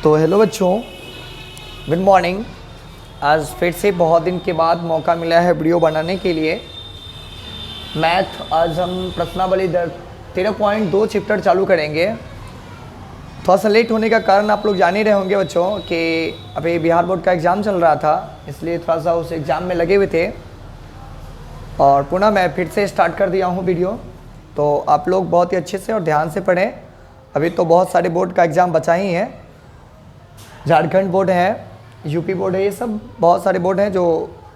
तो हेलो बच्चों, good morning. आज फिर से बहुत दिन के बाद मौका मिला है वीडियो बनाने के लिए। मैथ आज हम प्रश्नावली 13.2 चैप्टर चालू करेंगे। थोड़ा सा लेट होने का कारण आप लोग जान ही रहे होंगे बच्चों कि अभी बिहार बोर्ड का एग्ज़ाम चल रहा था, इसलिए थोड़ा सा उस एग्ज़ाम में लगे हुए थे और पुनः मैं फिर से स्टार्ट कर दिया हूँ वीडियो। तो आप लोग बहुत ही अच्छे से और ध्यान से पढ़ें। अभी तो बहुत सारे बोर्ड का एग्ज़ाम बचा ही है। झारखंड बोर्ड है, यूपी बोर्ड है, ये सब बहुत सारे बोर्ड हैं जो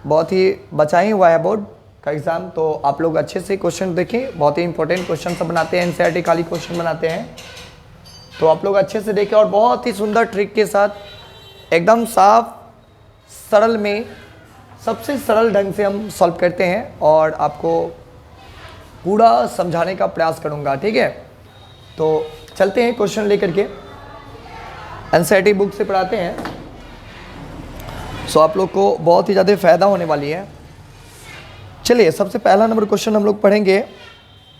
बहुत ही बचा ही हुआ है बोर्ड का एग्ज़ाम। तो आप लोग अच्छे से क्वेश्चन देखें, बहुत ही इंपॉर्टेंट क्वेश्चन सब बनाते हैं, एनसीईआरटी खाली क्वेश्चन बनाते हैं। तो आप लोग अच्छे से देखें और बहुत ही सुंदर ट्रिक के साथ एकदम साफ सरल में सबसे सरल ढंग से हम सॉल्व करते हैं और आपको पूरा समझाने का प्रयास करूँगा, ठीक है। तो चलते हैं क्वेश्चन लेकर के, एनसीईआरटी बुक से पढ़ाते हैं। सो आप लोग को बहुत ही ज़्यादा फ़ायदा होने वाली है। चलिए, सबसे पहला नंबर क्वेश्चन हम लोग पढ़ेंगे।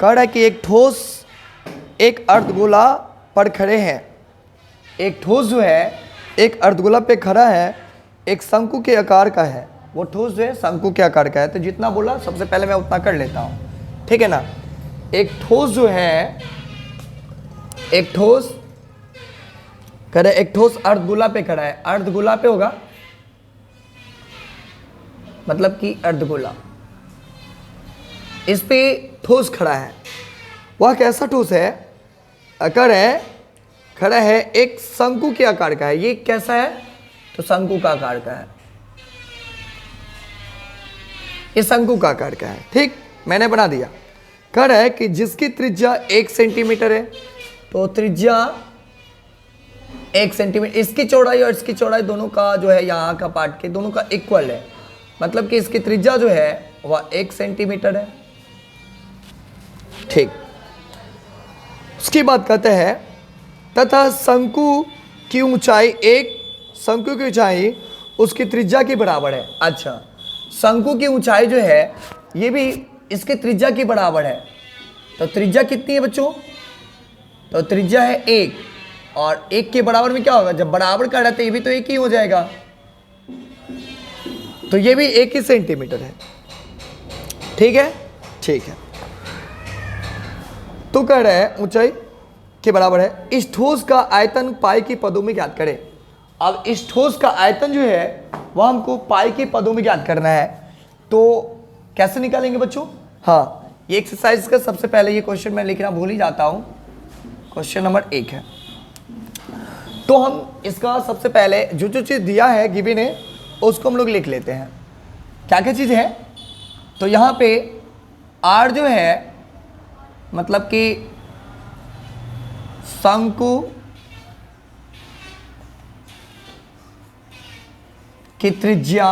कह रहा है कि एक ठोस एक अर्धगोला पर खड़े हैं। एक ठोस जो है एक अर्धगोला पे खड़ा है, एक शंकु के आकार का है। वो ठोस जो है शंकु के आकार का है। तो जितना बोला सबसे पहले मैं उतना कर लेता हूँ, ठीक है ना। एक ठोस जो है, एक ठोस कह रहे एक ठोस अर्धगोला पे खड़ा है। अर्धगोला पे होगा मतलब कि अर्धगोला, इस पे ठोस खड़ा है। वह कैसा ठोस है? आकार है, खड़ा है, एक शंकु के आकार का है। ये कैसा है? तो शंकु का आकार का है। ये शंकु का आकार का है, ठीक, मैंने बना दिया। कह रहा है कि जिसकी त्रिज्या 1 सेंटीमीटर है। तो त्रिज्या 1 सेंटीमीटर, इसकी चौड़ाई और इसकी चौड़ाई दोनों का जो है यहाँ का पार्ट के दोनों का इक्वल है, मतलब कि इसकी त्रिज्या जो है वह 1 सेंटीमीटर है, ठीक। उसके बाद कहते हैं तथा शंकु की ऊंचाई शंकु की ऊंचाई उसकी त्रिज्या के बराबर है। अच्छा, शंकु की ऊंचाई जो है ये भी इसकी त्रिज्या के बराबर है। तो त्रिज्या कितनी है बच्चों? तो त्रिज्या है 1, और 1 के बराबर में क्या होगा? जब बराबर का रहता है ये भी तो 1 ही हो जाएगा। तो ये भी 1 ही सेंटीमीटर है, ठीक है, ठीक है। तो कह रहे हैं ऊंचाई के बराबर है। इस ठोस का आयतन पाई के पदों में ज्ञात करें। अब इस ठोस का आयतन जो है वह हमको पाई के पदों में ज्ञात करना है। तो कैसे निकालेंगे बच्चों? हाँ, ये एक्सरसाइज का सबसे पहले ये क्वेश्चन मैं लिखना भूल ही जाता हूं। क्वेश्चन नंबर 1 है। तो हम इसका सबसे पहले जो जो चीज़ दिया है गिवन है उसको हम लोग लिख लेते हैं। क्या क्या चीज़ है? तो यहाँ पे आर जो है मतलब कि शंकु की त्रिज्या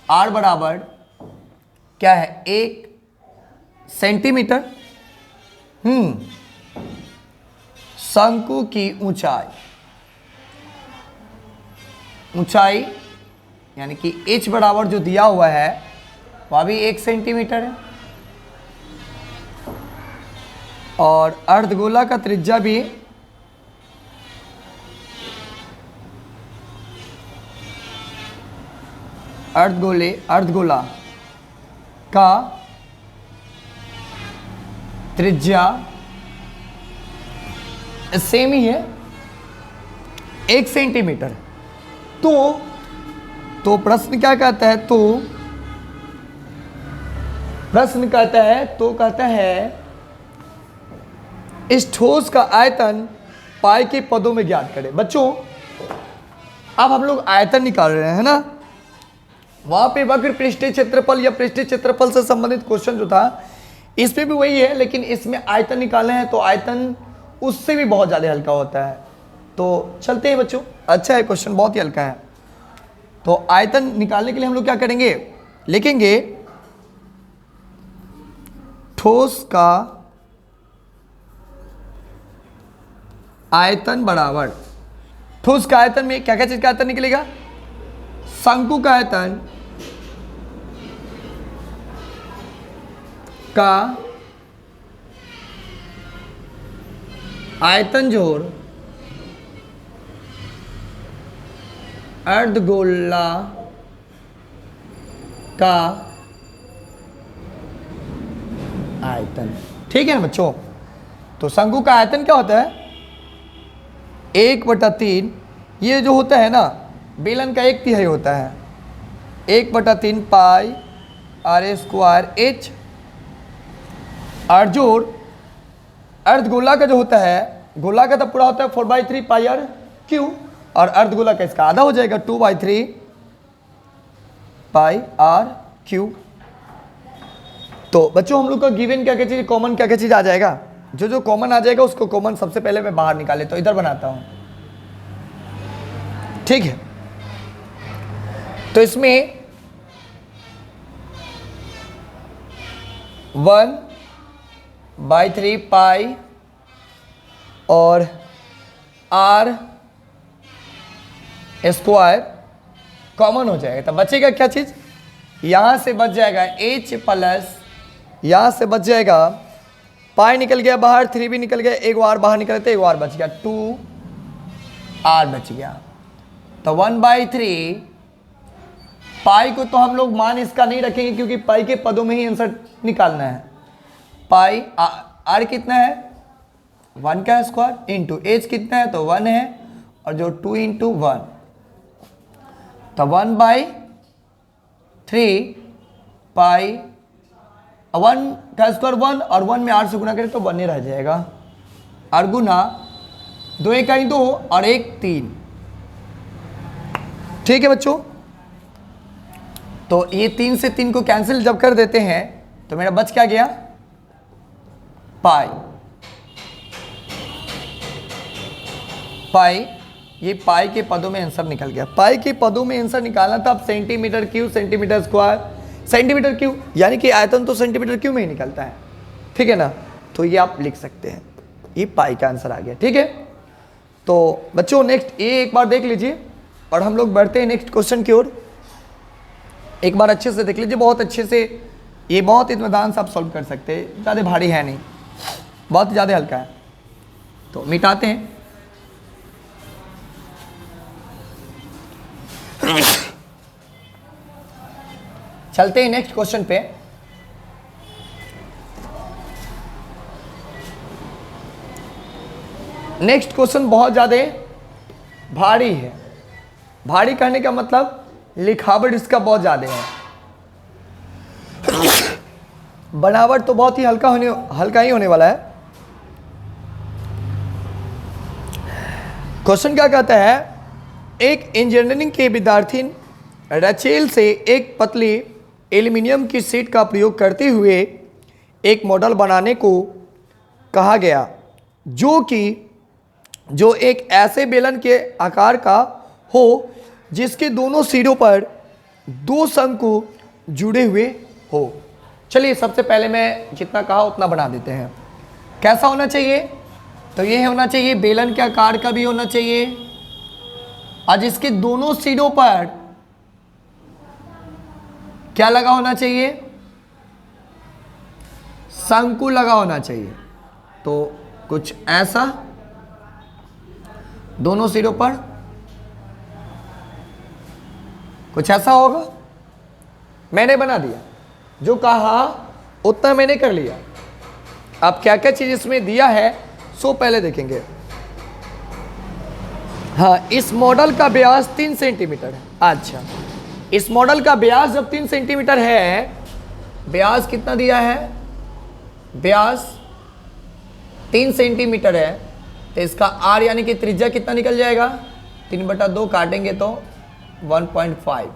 आर बराबर क्या है? 1 सेंटीमीटर। शंकु की ऊंचाई यानी कि h बराबर जो दिया हुआ है वह भी 1 सेंटीमीटर है, और अर्धगोला का त्रिज्या भी अर्धगोला का त्रिज्या सेम ही है, 1 सेंटीमीटर। तो प्रश्न क्या कहता है? प्रश्न कहता है इस ठोस का आयतन पाई के पदों में ज्ञात करें। बच्चों अब हम लोग आयतन निकाल रहे हैं ना। वहां पे वक्र पृष्ठीय क्षेत्रफल या पृष्ठीय क्षेत्रफल से संबंधित क्वेश्चन जो था इसमें भी वही है, लेकिन इसमें आयतन निकालना है तो आयतन उससे भी बहुत ज़्यादा हल्का होता है। तो चलते हैं बच्चों, अच्छा है क्वेश्चन, बहुत ही हल्का है। तो आयतन निकालने के लिए हम लोग क्या करेंगे? लिखेंगे ठोस का आयतन बराबर, ठोस का आयतन में क्या क्या चीज का आयतन निकलेगा? शंकु का आयतन का आयतन जोड़ अर्धगोला का आयतन। ठीक है ना बच्चों, तो शंकु का आयतन क्या होता है? 1/3। ये जो होता है ना बेलन का 1/3 होता है, 1/3 पाई r² h। और जोड़ अर्धगोला का जो होता है, गोला का तो पूरा होता है 4/3 पाई r क्यू, और अर्धगोला का इसका आधा हो जाएगा 2/3 पाई r क्यू। तो बच्चों हम लोग का गिवन क्या क्या चीज, कॉमन क्या क्या चीज आ जाएगा? जो जो कॉमन आ जाएगा उसको कॉमन सबसे पहले मैं बाहर निकाले, तो इधर बनाता हूं। ठीक है, तो इसमें 1/3 पाई और r² कॉमन हो जाएगा, तो बचेगा क्या चीज? यहां से बच जाएगा h प्लस, यहां से बच जाएगा पाई निकल गया बाहर, 3 भी निकल गया, एक बार बाहर निकले तो एक बार बच गया, 2r बच गया। तो 1/3 पाई को तो हम लोग मान इसका नहीं रखेंगे क्योंकि पाई के पदों में ही आंसर निकालना है। पाई r कितना है? 1 का स्क्वायर इंटू h कितना है? तो 1 है, और जो 2 इंटू 1, तो 1/3 पाई 1 का स्क्वायर 1, और 1 में r से गुना करें तो 1 ही रह जाएगा, और गुना 2 1 2 और 1 3। ठीक है बच्चों, तो ये 3 से 3 को कैंसिल जब कर देते हैं तो मेरा बच क्या गया? पाई। पाई, ये पाई के पदों में आंसर निकल गया। पाई के पदों में आंसर निकालना था, अब centimetre cube, centimetre square, centimetre cube, यानी कि आयतन तो सेंटीमीटर क्यूब में ही निकलता है। ठीक है ना, तो ये आप लिख सकते हैं, ये पाई का आंसर आ गया। ठीक है, तो बच्चों नेक्स्ट ये एक बार देख लीजिए और हम लोग बढ़ते हैं नेक्स्ट क्वेश्चन की ओर। एक बार अच्छे से देख लीजिए, बहुत अच्छे से, ये बहुत इत्मीनान से आप सॉल्व कर सकते हैं, ज़्यादा भारी है नहीं, बहुत ज़्यादा हल्का है। तो मिटाते हैं। चलते हैं नेक्स्ट क्वेश्चन पे। नेक्स्ट क्वेश्चन बहुत ज़्यादा भारी है। भारी कहने का मतलब लिखावट इसका बहुत ज़्यादा है, बनावट तो बहुत ही हल्का ही होने वाला है। क्वेश्चन क्या कहता है? एक इंजीनियरिंग के विद्यार्थी रचेल से एक पतली एल्युमिनियम की शीट का प्रयोग करते हुए एक मॉडल बनाने को कहा गया जो एक ऐसे बेलन के आकार का हो जिसके दोनों सिरों पर 2 शंकु जुड़े हुए हो। चलिए सबसे पहले मैं जितना कहा उतना बना देते हैं। कैसा होना चाहिए? तो ये होना चाहिए बेलन के आकार का भी होना चाहिए, और जिसके दोनों सिरों पर क्या लगा होना चाहिए? शंकु लगा होना चाहिए। तो कुछ ऐसा दोनों सिरों पर कुछ ऐसा होगा। मैंने बना दिया, जो कहा उतना मैंने कर लिया। अब क्या क्या चीज इसमें दिया है सो पहले देखेंगे। हाँ, इस मॉडल का व्यास 3 सेंटीमीटर है। अच्छा, इस मॉडल का व्यास जब 3 सेंटीमीटर है, व्यास कितना दिया है? व्यास 3 सेंटीमीटर है, तो इसका r यानी कि त्रिज्या कितना निकल जाएगा? 3/2 काटेंगे तो 1.5,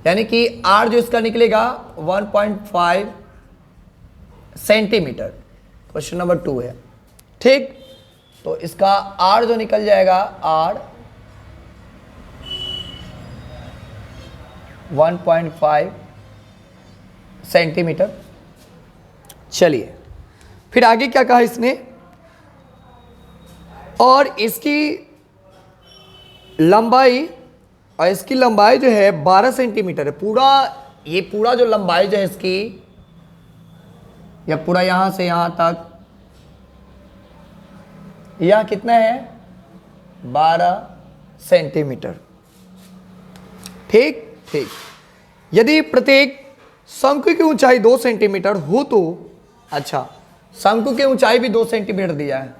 यानी कि r जो इसका निकलेगा 1.5 सेंटीमीटर। क्वेश्चन नंबर 2 है। ठीक, तो इसका r जो निकल जाएगा r 1.5 सेंटीमीटर। चलिए फिर आगे क्या कहा इसने? और इसकी लंबाई, और इसकी लंबाई जो है 12 सेंटीमीटर है। पूरा ये पूरा जो लंबाई जो है इसकी, या पूरा यहां से यहां तक यह कितना है 12 सेंटीमीटर। ठीक ठीक। यदि प्रत्येक शंकु की ऊंचाई 2 सेंटीमीटर हो तो, अच्छा शंकु की ऊंचाई भी 2 सेंटीमीटर दिया है,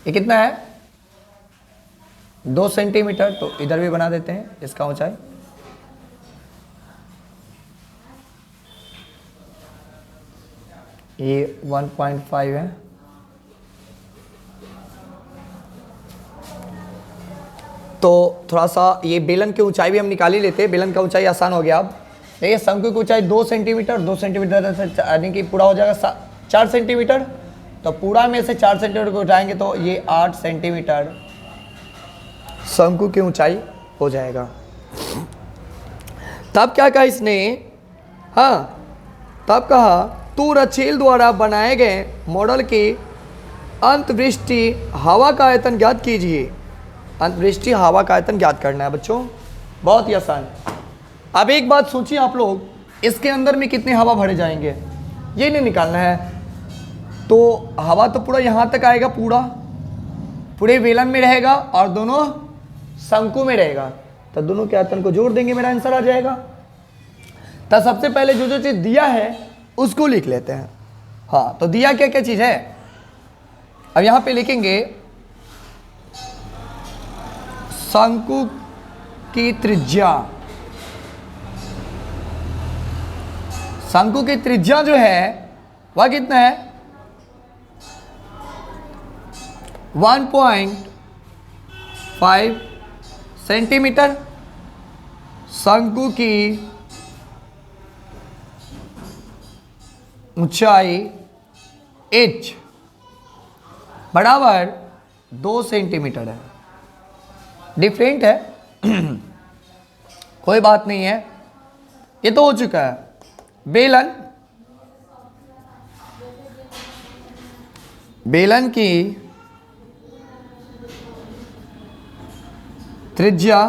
ये कितना है 2 सेंटीमीटर, तो इधर भी बना देते हैं इसका ऊंचाई। ये 1.5 है। तो थोड़ा सा ये बेलन की ऊंचाई भी हम निकाल ही लेते हैं, बेलन का ऊंचाई आसान हो गया। अब देखिए शंकु की ऊंचाई 2 सेंटीमीटर, 2 सेंटीमीटर से यानी कि पूरा हो जाएगा 4 सेंटीमीटर, तो पूरा में से 4 सेंटीमीटर को उठाएंगे तो ये 8 सेंटीमीटर शंकु की ऊंचाई हो जाएगा। तब क्या कहा इसने, हाँ तब कहा तो रचेल द्वारा बनाए गए मॉडल के अंतवृष्टि हवा का आयतन ज्ञात कीजिए। अंतवृष्टि हवा का आयतन ज्ञात करना है बच्चों, बहुत ही आसान। अब एक बात सोचिए आप लोग, इसके अंदर में कितने हवा भरे जाएंगे ये नहीं निकालना है। तो हवा तो पूरा यहाँ तक आएगा, पूरे बेलन में रहेगा और दोनों शंकु में रहेगा, तो दोनों के आयतन को जोड़ देंगे, मेरा आंसर आ जाएगा। तो सबसे पहले जो जो चीज़ दिया है उसको लिख लेते हैं। हाँ तो दिया क्या क्या चीज़ है, अब यहाँ पे लिखेंगे शंकु की त्रिज्या। शंकु की त्रिज्या जो है वह कितना है 1.5 सेंटीमीटर। शंकु की ऊंचाई h बराबर 2 सेंटीमीटर है। डिफरेंट है कोई बात नहीं है, ये तो हो चुका है। बेलन की त्रिज्या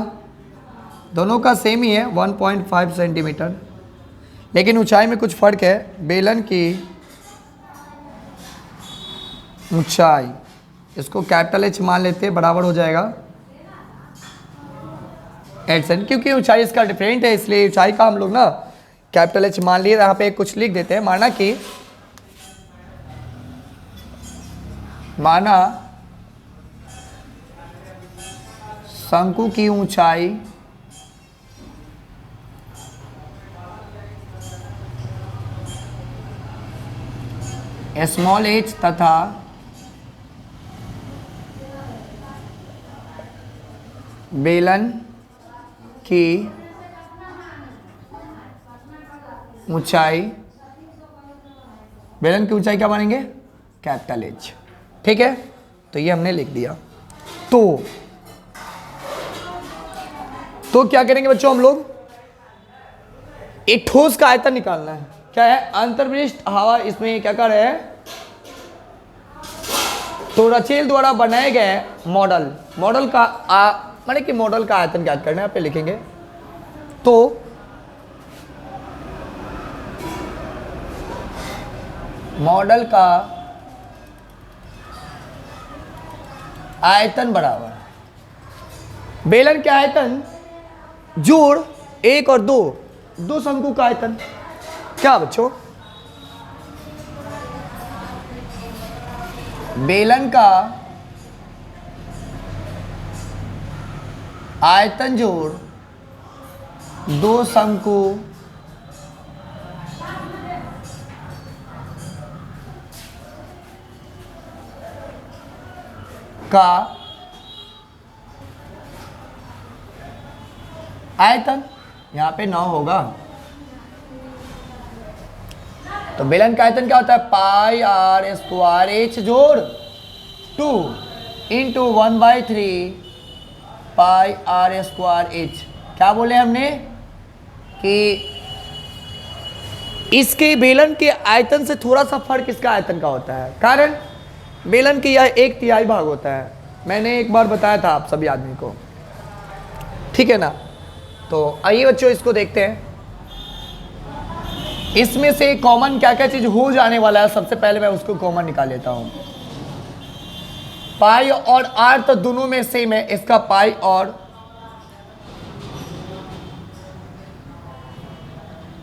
दोनों का सेम ही है 1.5 सेंटीमीटर, लेकिन ऊंचाई में कुछ फर्क है। बेलन की ऊंचाई, इसको कैपिटल H मान लेते हैं, बराबर हो जाएगा 8 सेंट, क्योंकि ऊंचाई इसका डिफरेंट है इसलिए ऊंचाई का हम लोग ना कैपिटल H मान लिए। यहाँ पे कुछ लिख देते हैं, माना शंकु की ऊंचाई स्मॉल h तथा बेलन की ऊंचाई, बेलन की ऊंचाई क्या मानेंगे कैपिटल H। ठीक है, तो ये हमने लिख दिया। तो क्या करेंगे बच्चों हम लोग, एक ठोस का आयतन निकालना है। क्या है अंतर्विष्ट हवा, इसमें क्या कर रहे हैं, तो रचेल द्वारा बनाए गए मॉडल का माने कि मॉडल का आयतन ज्ञात करना है, यहाँ पे लिखेंगे। तो मॉडल का आयतन बराबर बेलन के आयतन जोड़ 1 और 2 शंकु का आयतन। क्या बच्चों, बेलन का आयतन जोड़ 2 शंकु का आयतन, यहाँ पे 9 होगा। तो बेलन का आयतन क्या होता है पाई r स्क्वायर h जोड़ 2 इंटू 1/3 पाई r स्क्वायर h। क्या बोले हमने कि इसके बेलन के आयतन से थोड़ा सा फर्क इसका आयतन का होता है, कारण बेलन की यह 1/3 भाग होता है। मैंने एक बार बताया था आप सभी आदमी को, ठीक है ना। तो आइए बच्चों इसको देखते हैं। इसमें से कॉमन क्या क्या चीज हो जाने वाला है, सबसे पहले मैं उसको कॉमन निकाल लेता हूं। पाई और आर तो दोनों में सेम है, इसका पाई और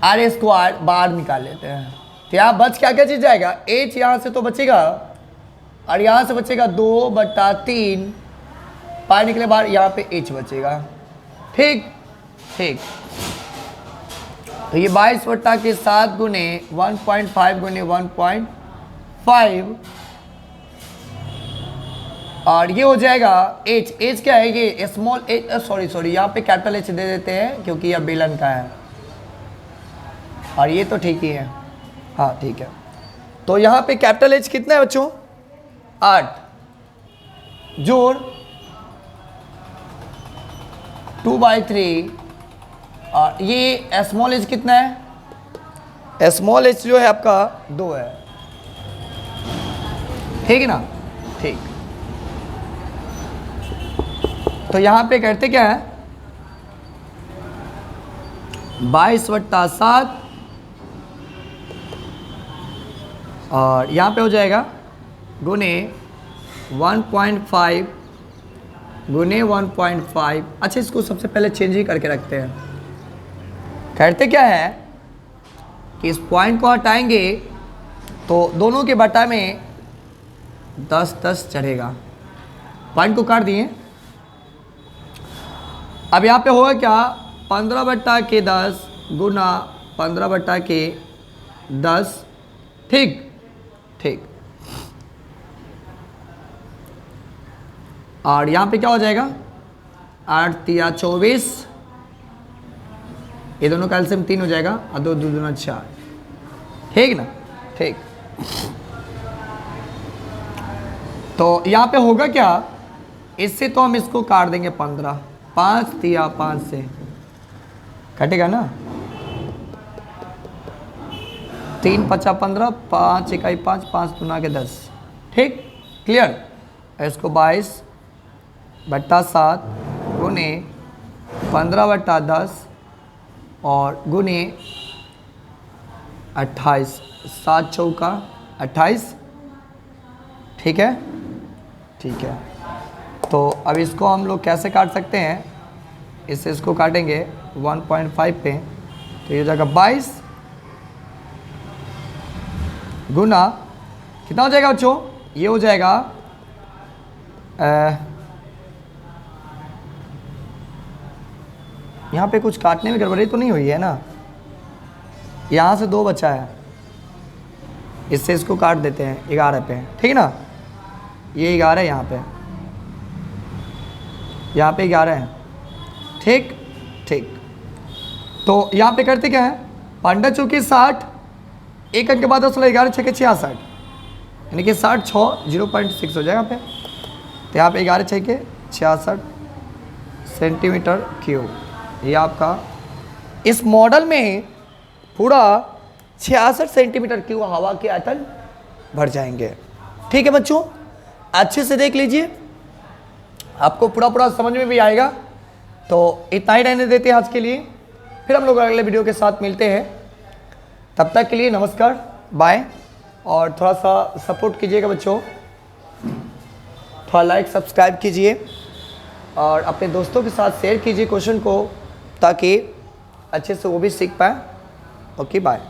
आर स्क्वायर बाहर निकाल लेते हैं। तो यहाँ बच क्या क्या चीज जाएगा, एच यहां से तो बचेगा और यहां से बचेगा 2/3, पाई निकले बाहर, यहाँ पे एच बचेगा। ठीक ठीक, तो ये 22/7 गुने 1.5 गुने 1.5 और ये हो जाएगा एच। एच क्या है, ये स्मॉल एच, सॉरी यहाँ पे कैपिटल एच दे देते हैं क्योंकि यह बेलन का है और ये तो ठीक ही है। हाँ ठीक है, तो यहाँ पे कैपिटल एच कितना है बच्चों, 8 जोड़ 2/3 और ये स्मॉल एच कितना है, स्मॉल एच जो है आपका 2 है। ठीक है ना, ठीक। तो यहां पे करते क्या है, 22/7 और यहां पे हो जाएगा गुने 1.5 गुने 1.5। अच्छा, इसको सबसे पहले चेंज ही करके रखते हैं। करते क्या है कि इस पॉइंट को हटाएंगे तो दोनों के बटा में 10 चढ़ेगा, पॉइंट को काट दिए। अब यहाँ पे होगा क्या, 15/10 गुना 15/10। ठीक ठीक, और यहाँ पे क्या हो जाएगा, 8 या 24, ये दोनों का एलसीएम 3 हो जाएगा और 2 दूना 4। ठीक ना, ठीक। तो यहाँ पे होगा क्या, इससे तो हम इसको काट देंगे 15, 5 या 5 से कटेगा ना, 3 5 15, 5 1 5, 5 दूना के 10। ठीक, क्लियर। इसको 22/7 गुने 15/10 और गुने 28, 7 चौका 28। ठीक है, ठीक है। तो अब इसको हम लोग कैसे काट सकते हैं, इससे इसको काटेंगे 1.5 पे, तो ये हो जाएगा 22 गुना कितना हो जाएगा बच्चों, ये हो जाएगा यहाँ पे कुछ काटने में गड़बड़ी तो नहीं हुई है ना, यहाँ से 2 बचा है, इससे इसको काट देते हैं 11 पे। ठीक है ना, ये 11 है, यहाँ पे 11 है। ठीक ठीक, तो यहाँ पे करते क्या है, 15 चौके 60, एक अंक के बाद 10 11 6 66, यानी कि 60 6 0.6 हो जाएगा यहाँ पे। तो यहाँ पे 11 6 66 सेंटीमीटर क्यूब, ये आपका इस मॉडल में पूरा 66 सेंटीमीटर क्यूब हवा के आयतन भर जाएंगे। ठीक है बच्चों, अच्छे से देख लीजिए, आपको पूरा समझ में भी आएगा। तो इतना ही रहने देते हैं आज के लिए, फिर हम लोग अगले वीडियो के साथ मिलते हैं। तब तक के लिए नमस्कार, बाय। और थोड़ा सा सपोर्ट कीजिएगा बच्चों, थोड़ा लाइक सब्सक्राइब कीजिए और अपने दोस्तों के साथ शेयर कीजिए क्वेश्चन को, ताकि अच्छे से वो भी सीख पाए। Okay, bye.